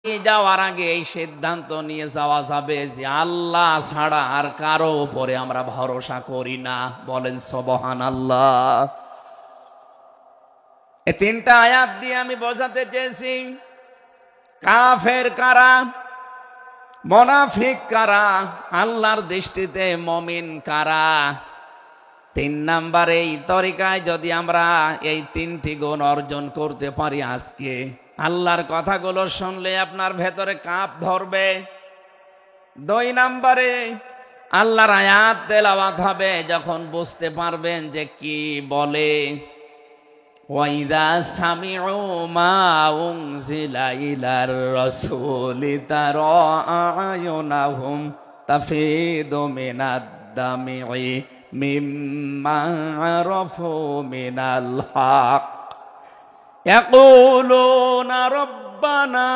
যাওয়ার আগে এই সিদ্ধান্ত নিয়ে যাওয়া যাবে যে আল্লাহ ছাড়া আর কারো উপরে আমরা ভরসা করি না। বলেন সুবহানাল্লাহ। এই তিনটা আয়াত দিয়ে আমি বোঝাতে চেয়েছি কাফের কারা, মুনাফিক কারা, আল্লাহর দৃষ্টিতে মুমিন কারা। 3 নাম্বারে এই তরিকায় যদি আমরা এই 3টি গুণ অর্জন করতে পারি, আজকে আল্লাহর কথাগুলো শুনলে আপনার ভেতরে কাঁপ ধরবে। 2 নাম্বারে আল্লাহর আয়াত তেলাওয়াত হবে, যখন বুঝতে পারবেন যে কি বলে। ওয়াইদা সামিউ মা উনজিলা ইলার রাসূলি তারা আয়ুনাহুম তাফিদু মিনাদ দামি'i মিম্মা আরাফু মিনাল হক ইয়াকুলুনা রব্বানা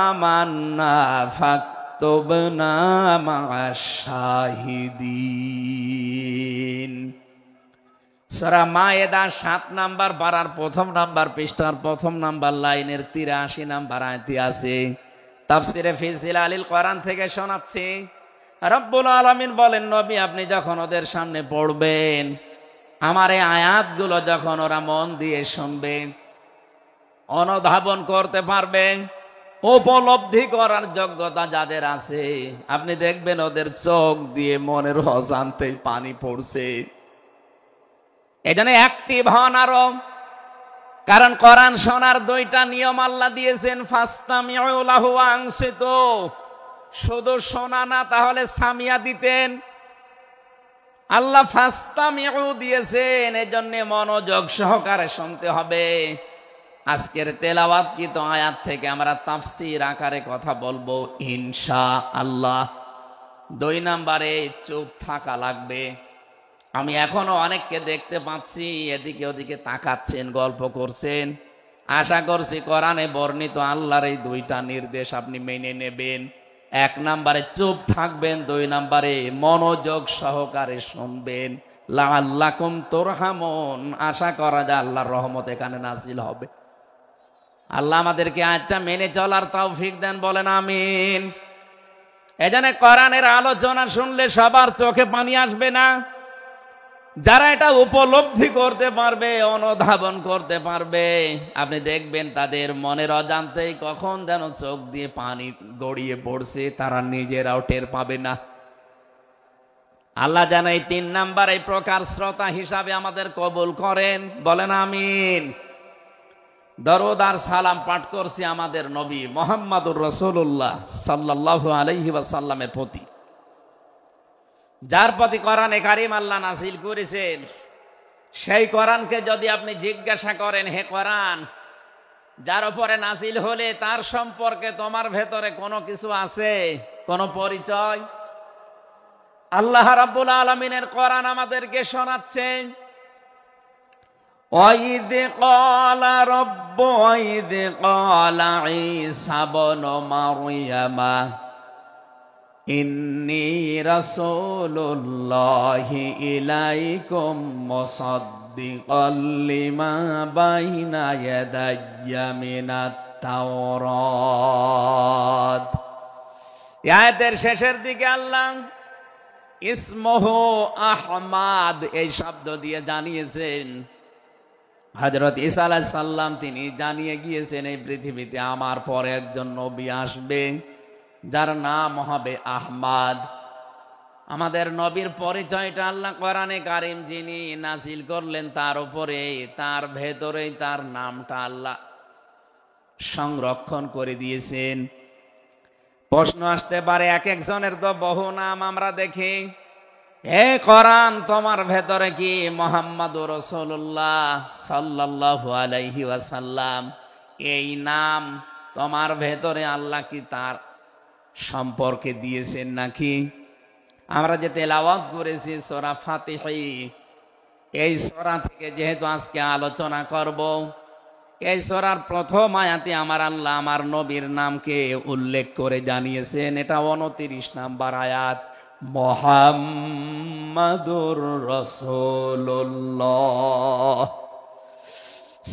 আমান্না ফাকতুবনা মা'আশ শাহিদিন। সূরা মায়েদা 7 নাম্বার পারার 1 নাম্বার পৃষ্ঠার 1 নাম্বার লাইনের 83 নাম্বার আয়াতে আছে। তাফসিরে ফি জিলালিল কোরআন থেকে শোনাচ্ছি। রব্বুল আলামিন বলেন, নবী আপনি যখন ওদের সামনে পড়বেন, আমার এই আয়াতগুলো যখন ওরা মন দিয়ে শুনবে, অনুধাবন করতে পারবে, উপলব্ধি করার যোগ্যতা যাদের আছে, আপনি দেখবেন ওদের চোখ দিয়ে মনের অজান্তে পানি পড়ছে। এজন্য অ্যাক্টিভ হন আরো, কারণ কোরআন শোনার 2টা নিয়ম আল্লাহ দিয়েছেন। ফাসতামিউ লাহু ওয়া আনসিতু, শুধু শোনা না, তাহলে সামিয়া দিতেন। আল্লাহ ফাসতামিউ দিয়েছেন, এজন্য মনোযোগ সহকারে শুনতে হবে। আজকের তেলাওয়াতকৃত আয়াত থেকে আমরা তাফসীর আকারে কথা বলবো ইনশাআল্লাহ। 2 নাম্বারে চুপ থাকা লাগবে। আমি এখনো অনেককে দেখতে পাচ্ছি এদিকে ওদিকে তাকাচ্ছেন, গল্প করছেন। আশা করছি কোরআনে বর্ণিত আল্লাহর এই 2টা নির্দেশ আপনি মেনে নেবেন। 1 নাম্বারে চুপ থাকবেন, 2 নাম্বারে মনোযোগ সহকারে শুনবেন। লাআল্লাকুম তুরহামুন, আশা করা যায় আল্লাহর রহমত এখানে নাজিল হবে। আল্লাহ আমাদেরকে আয়াতটা মেনে চলার তৌফিক দেন, বলেন আমিন। এজন্য কোরআনের আলোচনা শুনলে সবার চোখে পানি আসবে না। যারা এটা উপলব্ধি করতে পারবে, অনুধাবন করতে পারবে, আপনি দেখবেন তাদের মনের অজান্তেই কখন যেন চোখ দিয়ে পানি গড়িয়ে পড়ছে, তারা নিজেরাও টের পাবে না। আল্লাহ যেন এই 3 নাম্বার এই প্রকার শ্রোতা হিসাবে আমাদের কবুল করেন, বলেন আমিন। দরুদ আর সালাম পাঠ করছি আমাদের নবী মুহাম্মদুর রাসূলুল্লাহ সাল্লাল্লাহু আলাইহি ওয়াসাল্লামের প্রতি, যার প্রতি কোরআনে কারীম আল্লাহ নাযিল করেছেন। সেই কোরআনকে যদি আপনি জিজ্ঞাসা করেন, হে কোরআন, যার উপরে নাযিল হলে তার সম্পর্কে তোমার ভেতরে কোনো কিছু আছে, কোনো পরিচয়? আল্লাহ রাব্বুল আলামিনের কোরআন আমাদেরকে শোনাচ্ছেন, ওয়াইদ ক্বালা রাব্বু ওয়াইদ ক্বালা ঈসা ইবনু মারইয়ামা ইন্নী রাসূলুল্লাহি ইলাইকুম মুসাদ্দিকাল লিমা বাইনা ইয়াদাইয়া মিনাত তাওরাত। আয়াতের শেষের দিকে আল্লাহ ইসমুহু আহমাদ এই শব্দ দিয়ে জানিয়েছেন, হযরত ঈসা আলাইহিস সালাম তিনি জানিয়ে গিয়েছেন এই পৃথিবীতে আমার পরে একজন নবী আসবে যার নাম হবে আহমাদ। আমাদের নবীর পরিচয়টা আল্লাহ কোরআনে কারীম যিনি নাযিল করলেন তার উপরে, তার ভেতরেই তার নামটা আল্লাহ সংরক্ষণ করে দিয়েছেন। প্রশ্ন আসতে পারে, এক একজনের তো বহু নাম আমরা দেখি। হে কোরআন, তোমার ভেতরে কি মুহাম্মাদুর রাসূলুল্লাহ সাল্লাল্লাহু আলাইহি ওয়াসাল্লাম এই নাম তোমার ভেতরে আল্লাহ কি তার সম্পর্কে দিয়েছেন নাকি? আমরা যে তেলাওয়াত করেছি সূরা ফাতিহা, এই সূরা থেকে যেহেতু আজকে আলোচনা করব, এই সূরার প্রথম আয়াতে আমার আল্লাহ আমার নবীর নামকে উল্লেখ করে জানিয়েছেন। এটা 29 নাম্বার আয়াত, মুহাম্মাদুর রাসূলুল্লাহ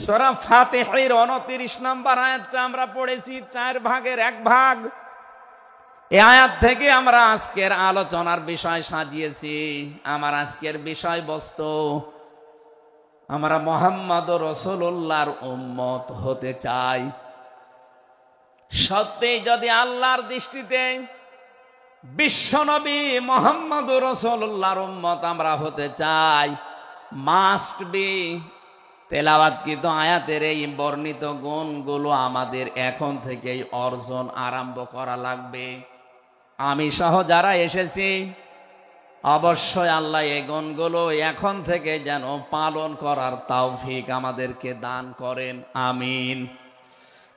সূরা ফাতিহার 29 নম্বর আয়াতটা আমরা পড়েছি, 4 ভাগের 1 ভাগ। এই আয়াত থেকে আমরা আজকের আলোচনার বিষয় সাজিয়েছি। আমার আজকের বিষয়বস্তু, আমরা মুহাম্মদ রাসূলুল্লাহর উম্মত হতে চাই। সত্যি যদি আল্লাহর দৃষ্টিতে বিশ্বনবী মুহাম্মদ রাসূলুল্লাহর উম্মত আমরা হতে চাই, মাস্ট বি তেলাওয়াতকৃত আয়াতের এই বর্ণিত গুণগুলো আমাদের এখন থেকেই অর্জন আরম্ভ করা লাগবে। আমি সহ যারা এসেছি অবশ্যই আল্লাহ এই গুণগুলো এখন থেকে যেন পালন করার তৌফিক আমাদেরকে দান করেন, আমিন।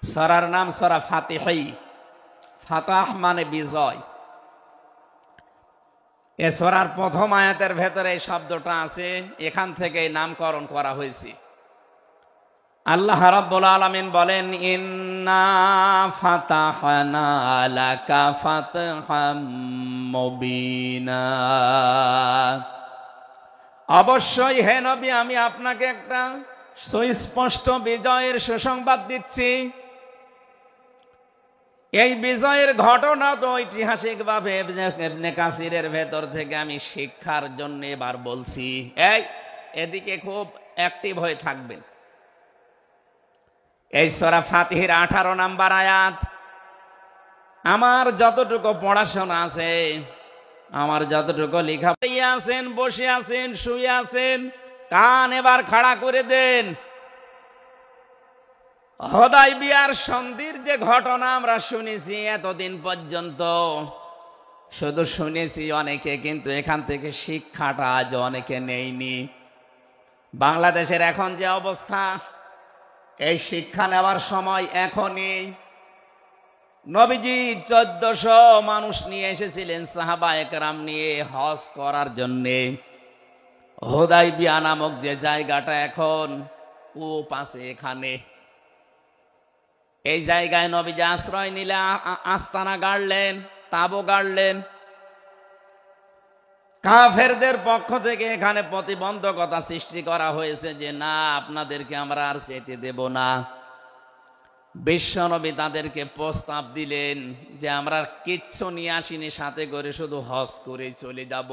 সূরার নাম সূরা ফাতিহা। ফাতাহ মানে বিজয়। এ সূরার প্রথম আয়াতের ভেতরে এই শব্দটা আছে, এখান থেকে নামকরণ করা হয়েছে। আল্লাহ রাব্বুল আলামিন বলেন, ইন্না ফাতাহনা লাকা ফাতহাম মুবিনা। অবশ্যই হে নবী, আমি আপনাকে একটা সুস্পষ্ট বিজয়ের সুসংবাদ দিচ্ছি। এই বিজয়ের ঘটনা তো ঐতিহাসিকভাবে ইবনে কাসিরের ভেতর থেকে আমি শিক্ষার জন্য এবার বলছি। এদিকে খুব অ্যাক্টিভ হয়ে থাকবেন। এই সূরা ফাতিহার 18 নম্বর আয়াত। আমার যতটুকু পড়াশোনা আছে, আমার যতটুকু লেখা আছেন, বসে আছেন, শুয়ে আছেন, কান এবার খাড়া করে দেন। হুদায়বিয়ার সন্ধির যে ঘটনা আমরা শুনেছি এতদিন পর্যন্ত, শুধু শুনেছি অনেকে, কিন্তু এখান থেকে শিক্ষাটা আজ অনেকে নেয়নি। বাংলাদেশের এখন যে অবস্থা, এই শিক্ষা নেওয়ার সময় এখনই। নবীজি 1400 মানুষ নিয়ে এসেছিলেন সাহাবায়ে কেরাম নিয়ে হজ করার জন্যে। হুদায়বিয়া নামক যে জায়গাটা এখন কূপ আছে, এখানে এই জায়গায় নবীজি আশ্রয় নিলে আস্তানা গাড়লেন, তাঁবু গাড়লেন। কাফেরদের পক্ষ থেকে এখানে প্রতিবন্ধকতা সৃষ্টি করা হয়েছে যে না, আপনাদেরকে আমরা আর যেতে দেব না। বিশ্বনবী তাদেরকে প্রস্তাব দিলেন যে আমরা কিচ্ছু নিয়ে আসিনি সাথে করে, শুধু হজ করে চলে যাব।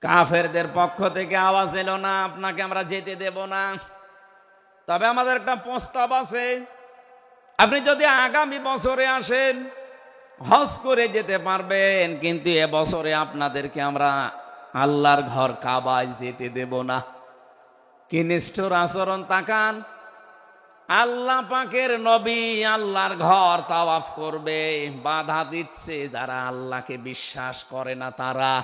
কাফেরদের পক্ষ থেকে আওয়াজ এলো না, আপনাকে আমরা যেতে দেব না, তবে আমাদের একটা প্রস্তাব আছে। আপনি যদি আগামী বছরে আসেন হজ করে যেতে পারবেন, কিন্তু এবছরে আপনাদেরকে আমরা আল্লাহর ঘর কাবায় যেতে দেব না। কি নিষ্ঠুর আচরণ! তাকান, আল্লাহ পাকের নবী আল্লাহর ঘর তাওয়াফ করবে, বাধা দিচ্ছে যারা আল্লাহকে বিশ্বাস করে না তারা।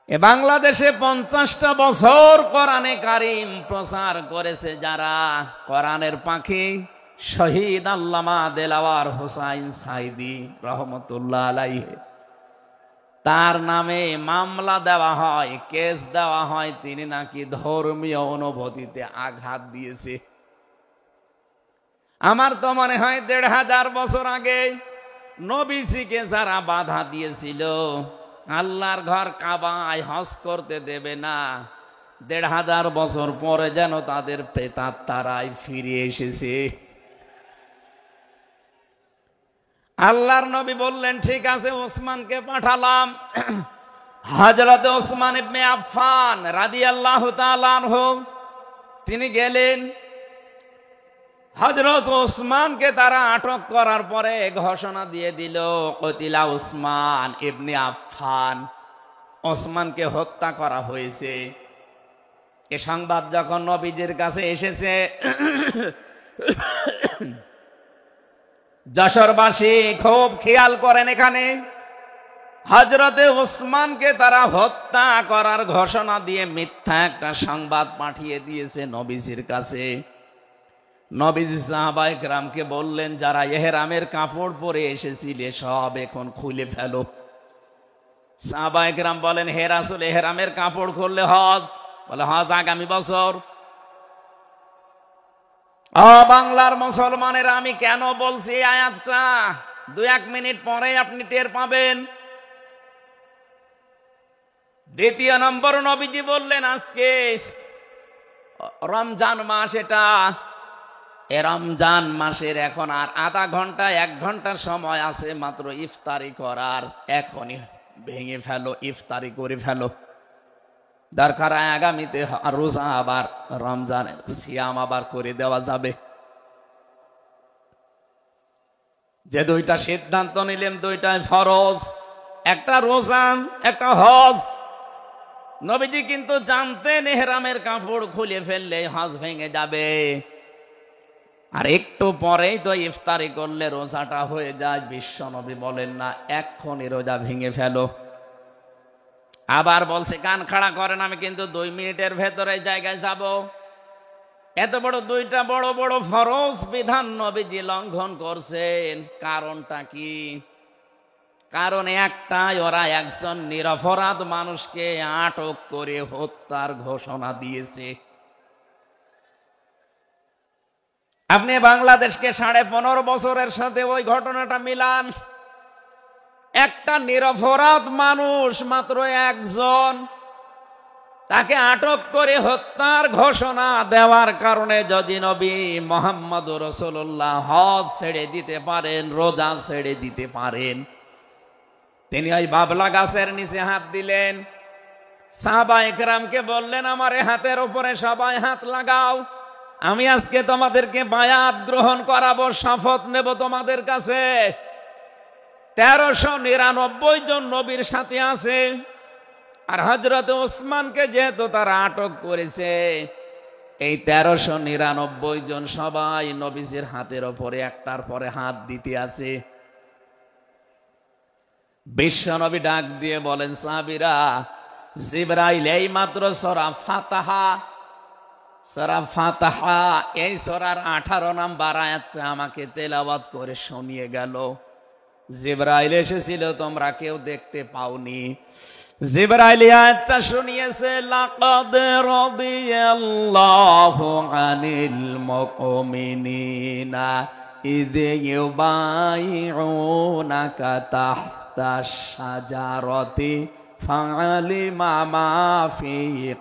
এ বাংলাদেশে 50টা বছর কোরআনে কারীম প্রচার করেছে যারা, কোরআনের পাখি শহীদ আল্লামা দেলাওয়ার হোসাইন সাইদি রহমতুল্লাহ আলাইহি, তার নামে মামলা দেওয়া হয়, কেস দেওয়া হয়, তিনি নাকি ধর্মীয় অনুভূতিতে আঘাত দিয়েছে। আমার তো মনে হয় 1500 বছর আগে নবীজিকে যারা বাধা দিয়েছিল আল্লাহর ঘর কাবায় হজ করতে দেবে না, 1500 বছর পরে যেন তাদের প্রেতাত্মারাই ফিরে এসেছে। আল্লাহর নবী বললেন, ঠিক আছে, ওসমানকে পাঠালাম। হযরত ওসমান ইবনে আফফান রাদিয়াল্লাহু তাআলা আনহু তিনি গেলেন। হযরত ওসমানকে তারা আটক করার পরে ঘোষণা দিয়ে দিল, কতিলা ওসমান ইবনে আফফান, ওসমানকে হত্যা করা হয়েছে। এ সংবাদ যখন নবীজির কাছে এসেছে, যশোরবাসী খুব খেয়াল করেন, এখানে হযরতে ওসমানকে তারা হত্যা করার ঘোষণা দিয়ে মিথ্যা একটা সংবাদ পাঠিয়ে দিয়েছে নবীজির কাছে। নবীজি সাহাবায়ে কেরামকে বললেন, যারা ইহরামের কাপড় পরে এসেছিলে সব এখন খুলে ফেলো। সাহাবায়ে কেরাম বলেন, হে রাসূল, ইহরামের কাপড় খুললে হজ? বলে, হজ আগামী বছর। বাংলার মুসলমানের আমি কেন বলছি এই আয়াতটা, 2-1 মিনিট পরে আপনি টের পাবেন। দ্বিতীয় নম্বর, নবীজি বললেন, আজকে রমজান মাস এটা, এ রমজান মাসের এখন আর আধা ঘন্টা 1 ঘন্টার সময় আছে মাত্র ইফতারি করার। এখনই ভেঙে ফেলো, ইফতারি করে ফেলো। দরকার আগামীতে রোজা আবার রমজান সিয়াম আবার করে দেওয়া যাবে। যে দুইটা সিদ্ধান্ত নিলেন দুইটাই ফরজ, একটা রোজা একটা হজ। নবীজি কিন্তু জানতেন ইহরামের কাপড় খুলে ফেললে হজ ভেঙে যাবে, আর একটু পরেই তো ইফতারি করলে রোজাটা হয়ে যায়। বিশ্ব নবী বলেন না এক্ষুনি রোজা ভেঙে ফেলো। আবার বলছে কান খাড়া করেন, আমি কিন্তু 2 মিনিটের ভেতরে জায়গায় যাব। এত বড় দুইটা বড় বড় ফরজ বিধান নবীজি লঙ্ঘন করছেন, কারণটা কি? কারণ একটাই, ওরা একজন নিরপরাধ মানুষকে আটক করে হত্যার ঘোষণা দিয়েছে। আপনি বাংলাদেশকে 15.5 বছরের সাথে ওই ঘটনাটা মিলান। একটা নিরপরাধ মানুষ মাত্র একজন, তাকে আটক করে হত্যার ঘোষণা দেওয়ার কারণে যদি নবী মুহাম্মদ রাসূলুল্লাহ হজ ছেড়ে দিতে পারেন, রোজা ছেড়ে দিতে পারেন, তিনি ওই বাবলা গাছের নিচে হাত দিলেন। সাহাবায়ে কেরামকে বললেন আমার হাতের উপরে সবাই হাত লাগাও, আমি আজকে তোমাদেরকে বায়াত গ্রহণ করাবো, শপথ নেব তোমাদের কাছে। 1399 জন নবীর সাথে আছে। আর হযরত ওসমানকে যেহেতু তারা আটক করেছে, এই 1399 জন সবাই নবীজির হাতের উপরে একটার পরে হাত দিতে আছে। বিশ্ব নবী ডাক দিয়ে বলেন সাহাবীরা, জিবরাইল এই মাত্র সূরা ফাতিহা এই সূরার 18 নম্বর আয়াতটা আমাকে তেলাওয়াত করে শুনিয়ে গেল। জিবরাইল এসেছিল, তোমরা কেউ দেখতে পাওনি। জিবরাইল আয়াতটা শুনিয়েছে, লাকাদ রাদিয়াল্লাহু আনিল মুমিনিনা ইয ইউবাইউনাকা তাহতাশ শাজারাতি ফাআলিমা মা ফি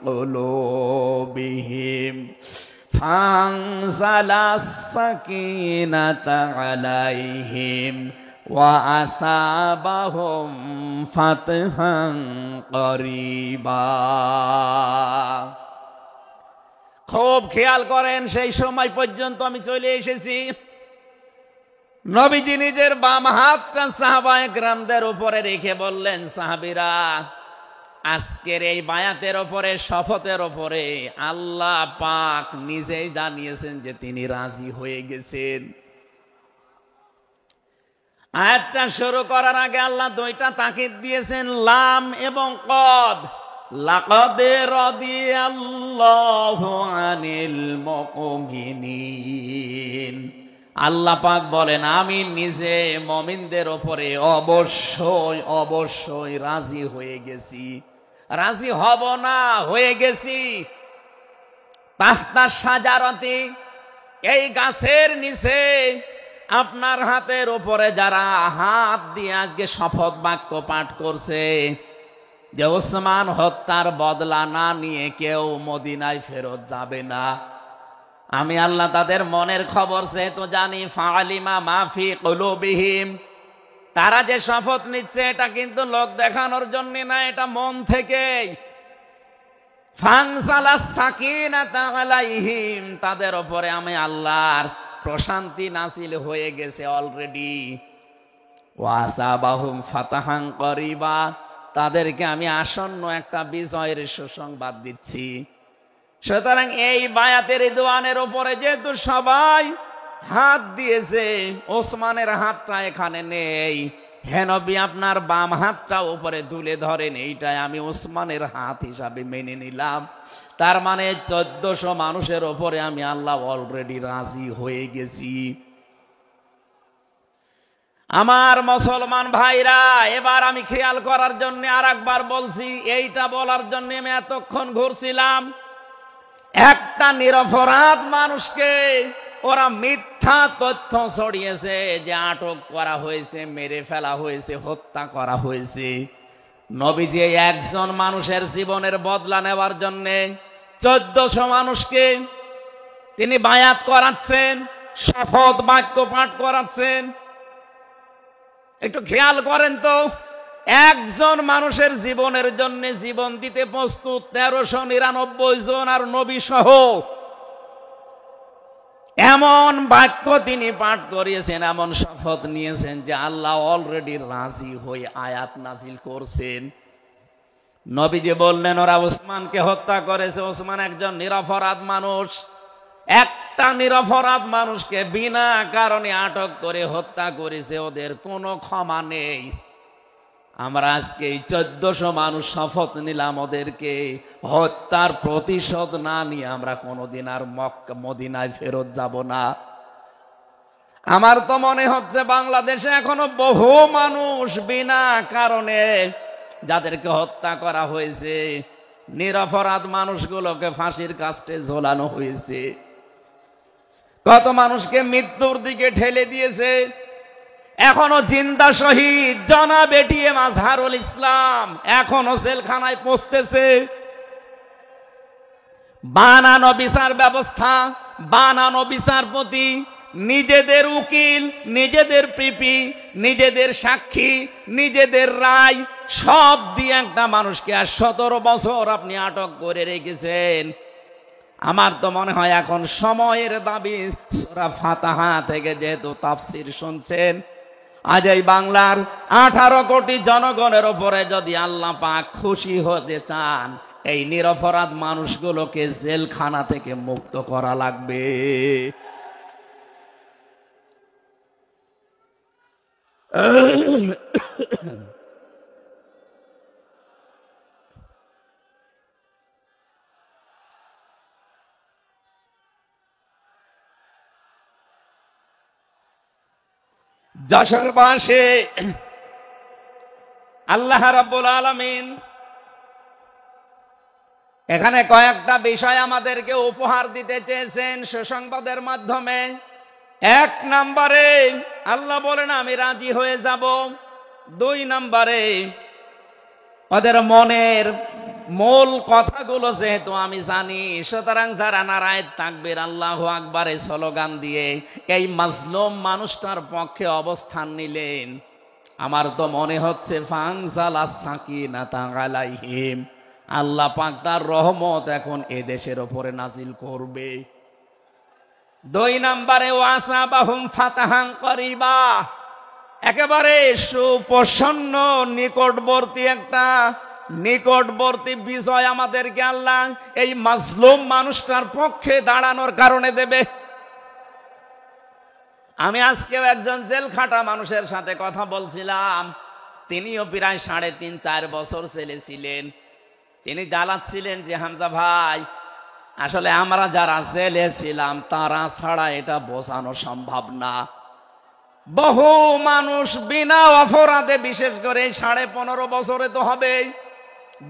কুলুবিহিম ফানজালাস সাকিনাতা আলাইহিম ওয়া আসাবাহুম ফাতহান করিবা। খুব খেয়াল করেন, সেই সময় পর্যন্ত আমি চলে এসেছি। নবীজি নিজের বাম হাতটা সাহাবায়ে কেরামদের উপরে রেখে বললেন, সাহাবীরা আজকের এই বায়াতের উপরে, শপথের উপরে আল্লাহ পাক নিজেই জানিয়েছেন যে তিনি রাজি হয়ে গেছেন। আয়াতটা শুরু করার আগে আল্লাহ দুইটা তাকিদ দিয়েছেন, লাম এবং কদ। লাকাদ রাদিয়াল্লাহু আনিল মুমিনিন। আল্লাহ পাক বলেন আমি নিজে মুমিনদের উপরে অবশ্যই অবশ্যই রাজি হয়ে গেছি। রাজি হব না, হয়ে গেছি। তাহতা শাজারাতি, এই গাছের নিচে আপনার হাতের উপরে যারা হাত দিয়ে আজকে শপথ বাক্য পাঠ করছে যে ওসমান হত্যার বদলা না নিয়ে কেউ মদিনায় ফেরত যাবে না, আমি আল্লাহ তাদের মনের খবর যেহেতু জানি, ফাআলিমা মা ফি কুলুবিহিম, তারা যে শপথ নিচ্ছে এটা কিন্তু লোক দেখানোর জন্য না, এটা মন থেকে। ফানসালাস সাকিনাতা আলাইহিম, তাদের উপরে আমি আল্লাহর প্রশান্তি নাসিল হয়ে গেছে অলরেডি। ওয়াসাবাহুম ফাতাহান করিবা, তাদেরকে আমি আসন্ন একটা বিজয়ের সুসংবাদ দিচ্ছি। সুতরাং এই বায়াতের রিদওয়ানের উপরে যেহেতু সবাই হাত দিয়েছে, ওসমানের হাতটা এখানে নেই, হে নবী আপনার বাম হাতটা উপরে তুলে ধরেন, এইটাই আমি ওসমানের হাত হিসাবে মেনে নিলাম। তার মানে 1400 মানুষের উপরে আমি আল্লাহ অলরেডি রাজি হয়ে গেছি। আমার মুসলমান ভাইরা, এবার আমি খেয়াল করার জন্য আর একবার বলছি, এইটা বলার জন্য আমি এতক্ষণ ঘুরছিলাম। একটা নিরপরাধ মানুষকে ওরা মিথ্যা তথ্য ছড়িয়েছে যে আটক করা হয়েছে, মেরে ফেলা হয়েছে, হত্যা করা হয়েছে। নবীজি একজন মানুষের জীবনের বদলা নেওয়ার জন্য 1400 মানুষকে তিনি বায়াত করাচ্ছেন, শপথ বাক্য পাঠ করাচ্ছেন। একটু খেয়াল করেন তো, একজন মানুষের জীবনের জন্য জীবন দিতে প্রস্তুত 1399 জন, আর নবী সহ। এমন বাক্য তিনি পাঠ করিয়েছেন, এমন শপথ নিয়েছেন যে আল্লাহ অলরেডি রাজি হয়ে আয়াত নাজিল করছেন। নবীজি বললেন ওরা ওসমানকে হত্যা করেছে। ওসমান একজন নিরপরাধ মানুষ। একটা নিরপরাধ মানুষকে বিনা কারণে আটক করে হত্যা করেছে, ওদের কোনো ক্ষমা নেই। আমরা আজকে এই 1400 মানুষ শপথ নিলাম, ওদেরকে হত্যার প্রতিশোধ না নিয়ে আমরা কোনোদিন আর মক্কা মদিনায় ফেরত যাব না। আমার তো মনে হচ্ছে বাংলাদেশে এখনো বহু মানুষ বিনা কারণে যাদেরকে হত্যা করা হয়েছে, নিরপরাধ মানুষগুলোকে ফাঁসির কাস্টে ঝোলানো হয়েছে। কত মানুষকে মৃত্যুর দিকে ঠেলে দিয়েছে। এখনো জিন্দা শহীদ জনাব এটিএম আজহারুল ইসলাম এখনো জেলখানায় পৌঁছতেছে। বানানো বিচার ব্যবস্থা, বানানো বিচারপতি, নিজেদের উকিল, নিজেদের পিপি, নিজেদের সাক্ষী, নিজেদের রায় সব দিয়ে একটা মানুষকে আর 17 বছর আপনি আটক করে রেখেছেন। আমার তো মনে হয় এখন সময়ের দাবি। সূরা ফাতিহা থেকে যেহেতু তাফসীর শুনছেন, আজ এই বাংলার 18 কোটি জনগণের উপরে যদি আল্লাহ পাক খুশি হতে চান, এই নিরপরাধ মানুষগুলোকে জেলখানা থেকে মুক্ত করা লাগবে। যশোরবাসী আল্লাহ রাব্বুল আলামিন এখানে কয়েকটা বিষয় আমাদেরকে উপহার দিতে চেয়েছেন সুসংবাদের মাধ্যমে। 1 নম্বরে আল্লাহ বলেন আমি রাজি হয়ে যাব। 2 নম্বরে ওদের মনের মূল কথাগুলো যেহেতু আমি জানি, সুতরাং যারা নারায়ে তাকবীর আল্লাহু আকবারে স্লোগান দিয়ে এই মাজলুম মানুষটার পক্ষে অবস্থান নিলেন, আমার তো মনে হচ্ছে ফানজালাস সাকিনাতা আলাইহিম, আল্লাহ পাক তার রহমত এখন এদেশের উপরে নাজিল করবে। 2 নম্বরে ওয়াসাবাহুম ফাতাহান করিবা, একেবারে সুপ্রসন্ন নিকটবর্তী একটা নিকটবর্তী বিজয় আমাদেরকে আল্লাহ এই মাজলুম মানুষটার পক্ষে দাঁড়ানোর কারণে দেবে। আমি আজকেও একজন জেল খাটা মানুষের সাথে কথা বলছিলাম। তিনিও প্রায় 3.5-4 বছর জেলে ছিলেন। তিনি জ্বালাচ্ছিলেন যে হামজা ভাই, আসলে আমরা যারা জেলে ছিলাম তারা ছাড়া এটা বোঝানো সম্ভব না। বহু মানুষ বিনা অপরাধে, বিশেষ করে 15.5 বছরে তো হবে,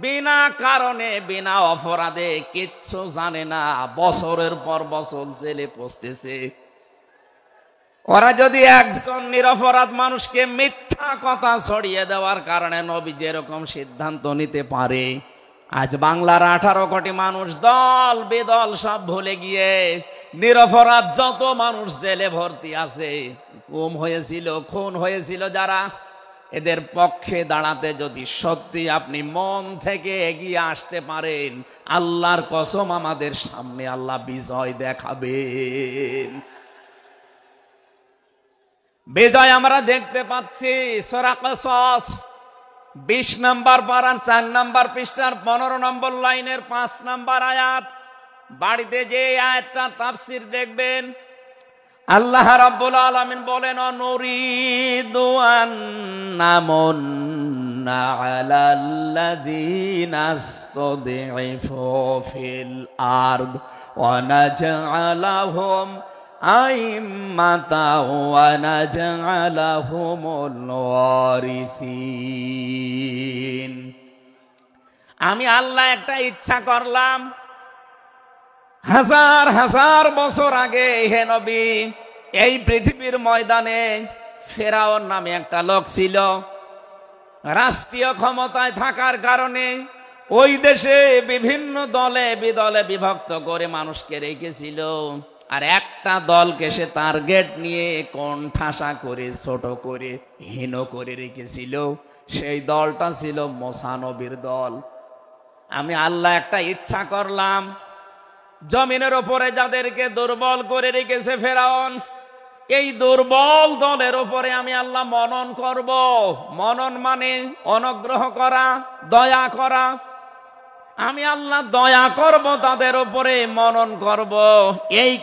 বিনা কারণে বিনা অপরাধে কিচ্ছু জানে না, বছরের পর বছর জেলে পৌঁছতেছে। ওরা যদি একজন নিরপরাধ মানুষকে মিথ্যা কথা ছড়িয়ে দেওয়ার কারণে নবী যেরকম সিদ্ধান্ত নিতে পারে, আজ বাংলার 18 কোটি মানুষ দল বেদল সব ভুলে গিয়ে নিরপরাধ যত মানুষ জেলে ভর্তি আছে, গুম হয়েছিল, খুন হয়েছিল যারা, এদের পক্ষে দাঁড়াতে যদি সত্যি আপনি মন থেকে এগিয়ে আসতে পারেন, আল্লাহর কসম আমাদের সামনে আল্লাহ বিজয় দেখাবেন। বিজয় আমরা দেখতে পাচ্ছি সূরা কসস 20 নম্বর পারার 4 নম্বর পৃষ্ঠার 15 নম্বর লাইনের 5 নম্বর আয়াত। বাড়িতে যে আয়াতটা তাফসীর দেখবেন, আল্লাহ রাব্বুল আলামিন বলেন নুরিদু আন্নামুন্না আলাল্লাযীনা ইসতুদঈফু ফিল আরদ ওয়া নাজআলাহুম আইম্মাতাও ওয়া নাজআলাহুমুল ওয়ারিসিন। আমি আল্লাহ একটা ইচ্ছা করলাম, হাজার হাজার বছর আগে হে নবী, এই পৃথিবীর ময়দানে ফেরাউন নামে একটা লোক ছিল। রাষ্ট্রীয় ক্ষমতায় থাকার কারণে ওই দেশে বিভিন্ন দলে বিদলে বিভক্ত করে মানুষকে রেখেছিল, আর একটা দলকে সে টার্গেট নিয়ে কোণঠাসা করে, ছোট করে, হীন করে রেখেছিল। সেই দলটা ছিল মুসা নবীর দল। আমি আল্লাহ একটা ইচ্ছা করলাম, জমিনের ওপরে যাদেরকে দুর্বল করে রেখেছে ফেরাউন, এই দুর্বল দলের উপরে আমি আল্লাহ মনন করব। মনন মানে অনুগ্রহ করা, দয়া করা। আমি আল্লাহ দয়া করব তাদের উপরে, মনন করব। এই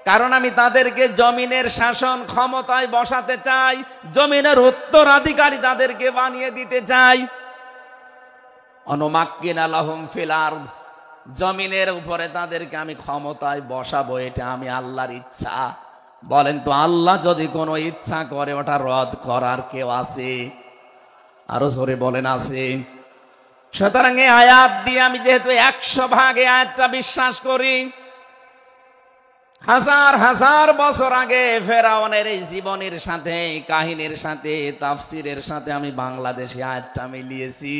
কারণ আমি তাদেরকে জমিনের শাসন ক্ষমতায় বসাতে চাই, জমিনের উত্তরাধিকারী তাদেরকে বানিয়ে দিতে চাই। অনুমাক্কিনা লাহুম ফিল আরদ, জমিনের উপরে তাদেরকে আমি ক্ষমতায় বসাবো, এটা আমি আল্লাহর ইচ্ছা। বলেন তো, আল্লাহ যদি কোনো ইচ্ছা করে ওটা রদ করার কেউ আছে? আরো জোরে বলেন, আছে? সুতরাং এই আয়াত দিয়ে আমি যেহেতু 100% আয়াতটা বিশ্বাস করি, হাজার হাজার বছর আগে ফেরাউনের এই জীবনের সাথে, কাহিনীর সাথে, তাফসিরের সাথে আমি বাংলাদেশে আয়াতটা মিলিয়েছি।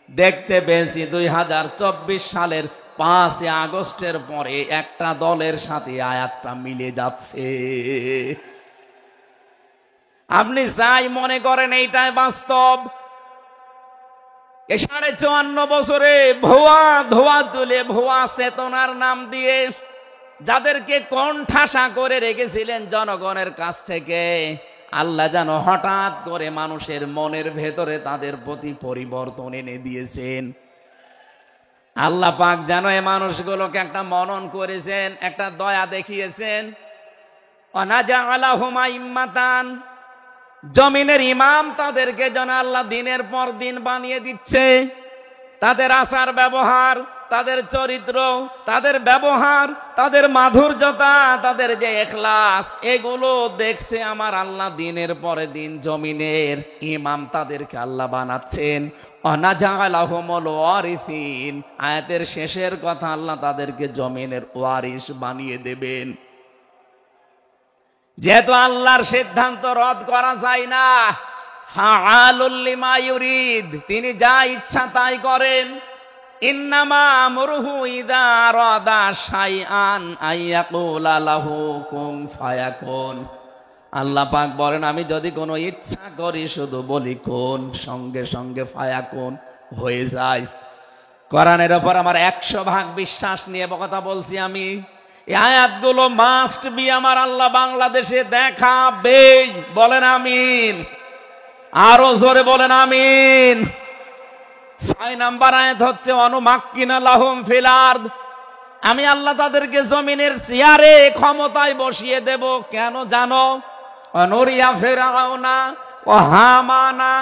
দেখতে পেয়েছি 2024 সালের 5 আগস্টের পরে একটা দলের সাথে আয়াতটা মিলে যাচ্ছে। আপনি যাই মনে করেন এইটাই বাস্তব। 54.5 বছরে ভুয়া ধোয়া তুলে, ভুয়া চেতনার নাম দিয়ে যাদেরকে কোণঠাসা করে রেখেছিলেন জনগণের কাছ থেকে, আল্লাহ যেন হঠাৎ করে মানুষের মনের ভেতরে তাদের প্রতি পরিবর্তন এনে দিয়েছেন। আল্লাহ পাক যেন এই মানুষগুলোকে একটা মনন করেছেন, একটা দয়া দেখিয়েছেন। অনাজালাহুমা ইম্মাতান, জমিনের ইমাম তাদেরকে যেন আল্লাহ দিনের পর দিন বানিয়ে দিচ্ছে। তাদের আচার ব্যবহার, তাদের চরিত্র, তাদের ব্যবহার, তাদের মাধুর্যতা, তাদের যে ইখলাস, এগুলো দেখছে আমার আল্লাহ দিনের পরে দিন। জমিনের ইমাম তাদেরকে আল্লাহ বানাচ্ছেন। অনাজালাহুমুল ওয়ারিসিন, আয়াতের শেষের কথা, আল্লাহ তাদেরকে জমিনের ওয়ারিস বানিয়ে দেবেন। যেহেতু আল্লাহর সিদ্ধান্ত রদ করা যায় না, ফাআলুল লিমা ইউরিদ, তিনি যা ইচ্ছা তাই করেন। ইন্নামা আমরুহু ইযা আরাদা শাইআন আইয়াকুলা লাহু কুন ফায়াকুন। আল্লাহ পাক বলেন, আমি যদি কোনো ইচ্ছা করি শুধু বলি কোন, সঙ্গে সঙ্গে ফায়াকুন হয়ে যায়। কোরআনের উপর আমার 100% বিশ্বাস নিয়ে কথা বলছি আমি। এই আয়াতগুলো মাস্ট বি আমার আল্লাহ বাংলাদেশে দেখাবে। বলেন আমিন, আরো জোরে বলেন আমিন। 6 নাম্বার আয়াত হচ্ছে অনুমাক্কিনা লাহুম ফিল আরদ, আমি আল্লাহ তাদেরকে জমিনের চেয়ারে ক্ষমতায় বসিয়ে দেব। কেন জানো? অনুরিয়া ফিরআউনা ও হামানা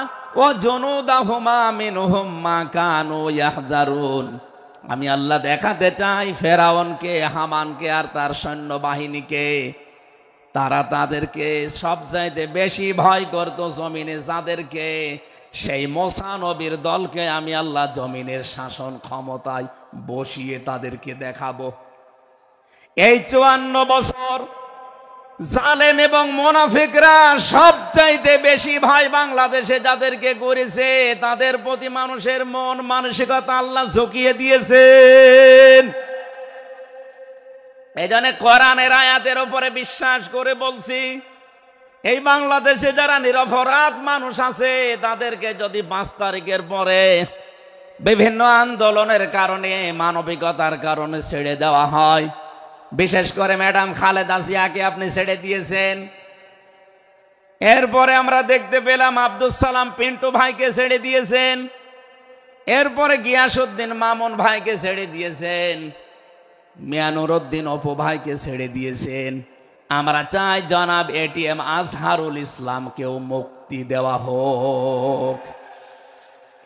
ও জুনুদাহুমা মিনহুম মা কানু ইয়াহযারুন, আমি আল্লাহ দেখাতে চাই ফেরাউনকে, হামানকে আর তার সৈন্যবাহিনীকে, তারা তাদেরকে সবচাইতে বেশি ভয় করত জমিনে যাদেরকে, সেই মুসা নবীর দলকে আমি আল্লাহ জমিনের শাসন ক্ষমতায় বসিয়ে তাদেরকে দেখাবো। এই 54 বছর জালেম এবং মুনাফিকরা সবচাইতে বেশি ভয় বাংলাদেশে যাদেরকে করেছে, তাদের প্রতি মানুষের মন মানসিকতা আল্লাহ ঝুঁকিয়ে দিয়েছেন। এই জন্য কোরআনের আয়াতের উপরে বিশ্বাস করে বলছি, এই বাংলাদেশে যারা নিরপরাধ মানুষ আছে তাদেরকে যদি 5 তারিখের পরে বিভিন্ন আন্দোলনের কারণে, মানবিকতার কারণে ছেড়ে দেওয়া হয়, বিশেষ করে ম্যাডাম খালেদা জিয়াকে আপনি ছেড়ে দিয়েছেন। এরপরে আমরা দেখতে পেলাম আব্দুল সালাম পিন্টু ভাইকে ছেড়ে দিয়েছেন। এরপরে গিয়াসউদ্দিন মামুন ভাইকে ছেড়ে দিয়েছেন। মিয়ানুরউদ্দিন অপু ভাইকে ছেড়ে দিয়েছেন। আমরা চাই জনাব এটিএম আজহারুল ইসলামকেও মুক্তি দেওয়া হোক।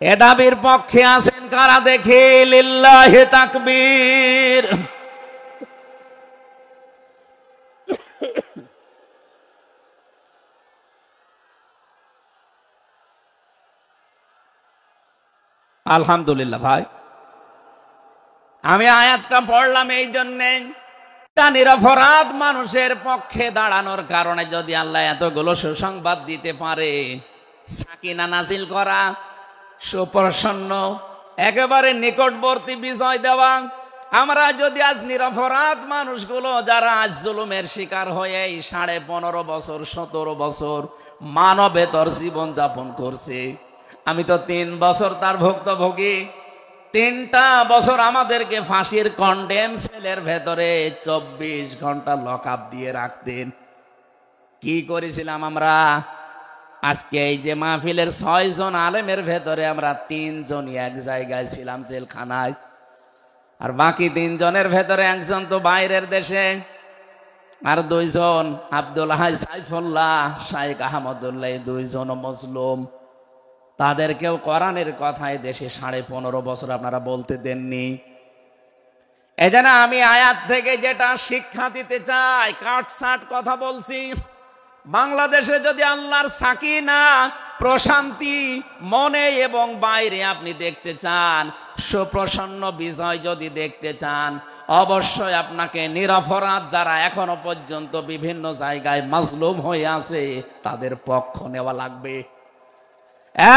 এ দাবির পক্ষে আছেন কারা দেখে? লিল্লাহি তাকবীর। আলহামদুলিল্লাহ। ভাই, আমি আয়াতটা পড়লাম এই জন্যে, নিরপরাধ মানুষের পক্ষে দাঁড়ানোর কারণে যদি আল্লাহ এতগুলো সুসংবাদ দিতে পারে, সাকিনা নাজিল করা, সুপ্রসন্ন একেবারে নিকটবর্তী বিজয় দেওয়া। আমরা যদি আজ নিরপরাধ মানুষগুলো যারা আজ জুলুমের শিকার হয়ে 15.5 বছর 17 বছর মানবেতর জীবন যাপন করছে, আমি তো 3 বছর তার ভুক্তভোগী। 3টা বছর আমাদেরকে ফাঁসির কন্ডেম সেলের ভেতরে 24 ঘন্টা লক আপ দিয়ে রাখতেন। কি করেছিলাম আমরা? আজকে এই যে মাহফিলের 6 জন আলেমের ভেতরে আমরা 3 জনই এক জায়গায় ছিলাম জেলখানায়, আর বাকি 3 জনের ভেতরে একজন তো বাইরের দেশে, আর 2 জন আব্দুল হাই সাইফুল্লাহ শাইখ আহমদুল্লাহ 2 জন মজলুম। তাদেরকেও কোরআনের কথায় দেশে 15.5 বছর আপনারা বলতে দেননি। এজন্য আমি আয়াত থেকে যেটা শিক্ষা দিতে চাই, কাটছাট কথা বলছি। বাংলাদেশে যদি আল্লাহর সাকিনা প্রশান্তি মনে এবং বাইরে আপনি দেখতে চান, সুপ্রসন্ন বিজয় যদি দেখতে চান, অবশ্যই আপনাকে নিরপরাধ যারা এখনো পর্যন্ত বিভিন্ন জায়গায় মাজলুম হয়ে আছে তাদের পক্ষ নেওয়া লাগবে।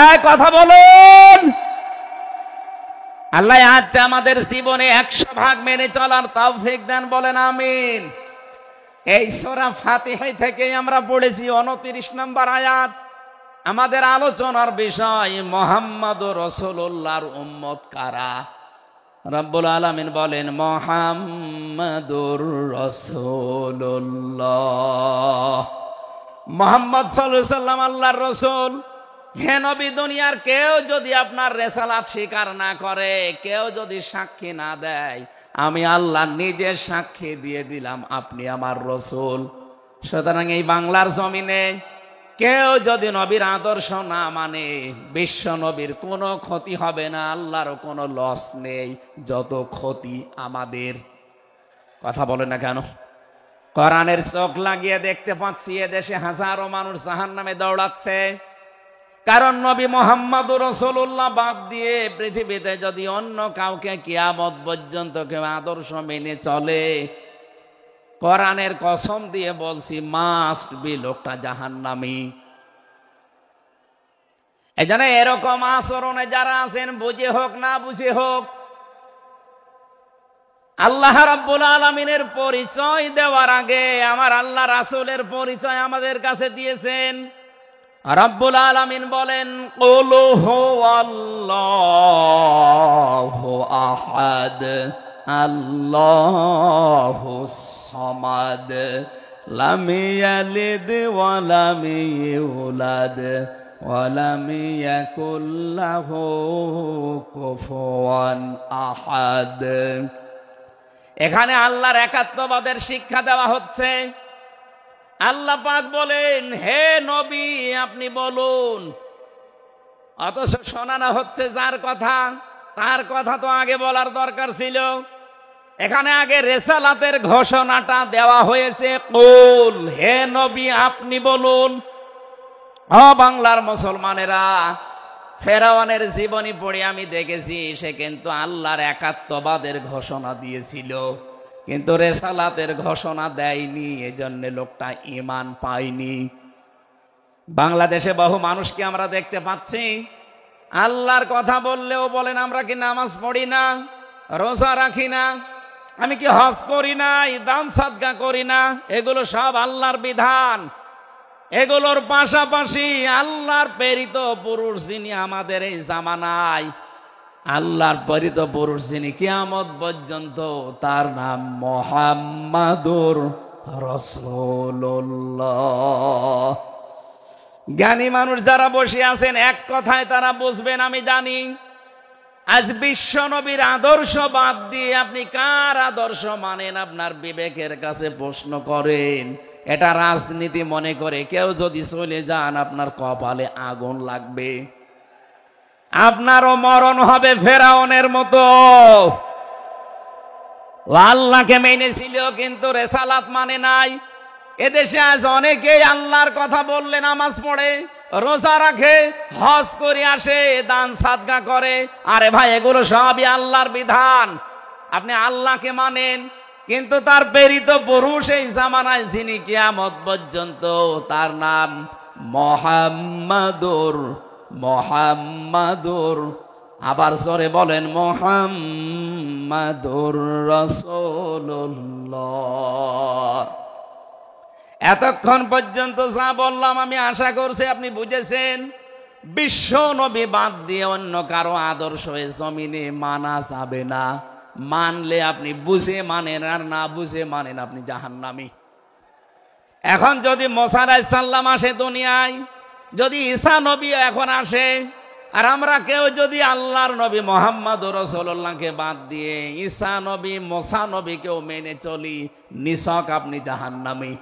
এই কথা বলুন। আল্লাহ আজকে আমাদের জীবনে 100% মেনে চলার তৌফিক দেন, বলেন আমিন। এই সূরা ফাতিহা থেকে আমরা পড়েছি 29 নম্বর আয়াত। আমাদের আলোচনার বিষয় মুহাম্মদুর রাসূলুল্লাহর উম্মত কারা। রব্বুল আলামিন বলেন মুহাম্মদুর রাসূলুল্লাহ। মুহাম্মদ সাল্লাল্লাহু আলাইহি সাল্লাম আল্লাহর রাসূল। হে নবী, দুনিয়ার কেউ যদি আপনার রিসালাত স্বীকার না করে, কেউ যদি সাক্ষী না দেয়, আমি আল্লাহ নিজে সাক্ষী দিয়ে দিলাম আপনি আমার রাসূল। সুতরাং এই বাংলার জমিনে কেউ যদি নবীর আদর্শ না মানে, বিশ্ব নবীর কোনো ক্ষতি হবে না, আল্লাহরও কোনো লস নেই, যত ক্ষতি আমাদের। কথা বলে না কেন? কোরআনের চোখ লাগিয়ে দেখতে পাচ্ছি এদেশে হাজারো মানুষ জাহান্নামে দৌড়াচ্ছে। কারণ নবী মুহাম্মদুর রাসূলুল্লাহ বাদ দিয়ে পৃথিবীতে যদি অন্য কাউকে কিয়ামত পর্যন্ত কেউ আদর্শ মেনে চলে, কোরআনের কসম দিয়ে বলছি মাস্ট বি লোকটা জাহান্নামী। এজন্য এরকম আচরণে যারা আছেন, বুঝে হোক না বুঝে হোক, আল্লাহ রাব্বুল আলামিনের পরিচয় দেওয়ার আগে আমার আল্লাহ রাসূলের পরিচয় আমাদের কাছে দিয়েছেন। রাব্বুল আলামিন বলেন কুল হুয়াল্লাহু আহাদ আল্লাহুস সামাদ লাম ইয়ালিদ ওয়া লাম ইউলাদ ওয়া লাম ইয়াকুল লাহু কুফুয়ান আহাদ। এখানে আল্লাহর একাত্মবাদের শিক্ষা দেওয়া হচ্ছে। আল্লাহ পাক বলেন হে নবী আপনি বলুন, অথচ শোনানো হচ্ছে যার কথা, তার কথা তো আগে বলার দরকার ছিল। এখানে আগে রিসালাতের ঘোষণাটা দেওয়া হয়েছে, কুল হে নবী আপনি বলুন। ও বাংলার মুসলমানেরা, ফেরাউনের জীবনী পড়ে আমি দেখেছি সে কিন্তু আল্লাহর একাত্মবাদের ঘোষণা দিয়েছিল, কিন্তু রিসালাতের ঘোষণা দেয়নি, এজন্য লোকটা ঈমান পায়নি। বাংলাদেশে বহু মানুষকে আমরা দেখতে পাচ্ছি আল্লাহর কথা বললেও বলেন আমরা কি নামাজ পড়ি না, রোজা রাখি না, আমি কি হজ করি না, দান সাদকা করি না। এগুলো সব আল্লাহর বিধান। এগুলোর পাশাপাশি আল্লাহর প্রেরিত পুরুষ যিনি আমাদের এই জামানায়, আল্লাহর প্রেরিত পুরুষ যিনি কিয়ামত পর্যন্ত, তার নাম মুহাম্মাদুর রাসূলুল্লাহ। জ্ঞানী মানুষ যারা বসে আছেন এক কথায় তারা বুঝবেন আমি জানি। আজ বিশ্ব নবীর আদর্শ বাদ দিয়ে আপনি কার আদর্শ মানেন আপনার বিবেকের কাছে প্রশ্ন করেন। এটা রাজনীতি মনে করে কেউ যদি চলে যান আপনার কপালে আগুন লাগবে, আপনারও মরণ হবে ফেরাউনের মতো। আল্লাহকে মেনেছিল কিন্তু রিসালাত মানে নাই। এদেশে আজ অনেকেই আল্লাহর কথা বললে নামাজ পড়ে, রোজা রাখে, হজ করে আসে, দান সাদকা করে। আরে ভাই এগুলো সবই আল্লাহর বিধান। আপনি আল্লাহকে মানেন, কিন্তু তার প্রেরিত পুরুষ এই জামানায় যিনি কিয়ামত পর্যন্ত, তার নাম মুহাম্মাদুর আবার জোরে বলেন মুহাম্মাদুর রাসূলুল্লাহ। এতক্ষণ পর্যন্ত যা বললাম আমি আশা করছি আপনি বুঝেছেন। বিশ্ব নবী বাদ দিয়ে অন্য কারো আদর্শ এ জমিনে মানা যাবে না। মানলে আপনি বুঝে মানেন, আর না বুঝে মানেন আপনি জাহান্নামী। এখন যদি মুসা আলাইহিস সালাম আসে দুনিয়ায়, যদি ঈসা নবী এখন আসে, আর আমরা কেউ যদি আল্লাহর নবী মুহাম্মদুর রাসূলুল্লাহকে বাদ দিয়ে ঈসা নবী মুসা নবীকেও মেনে চলি, নিছক আপনি জাহান্নামী।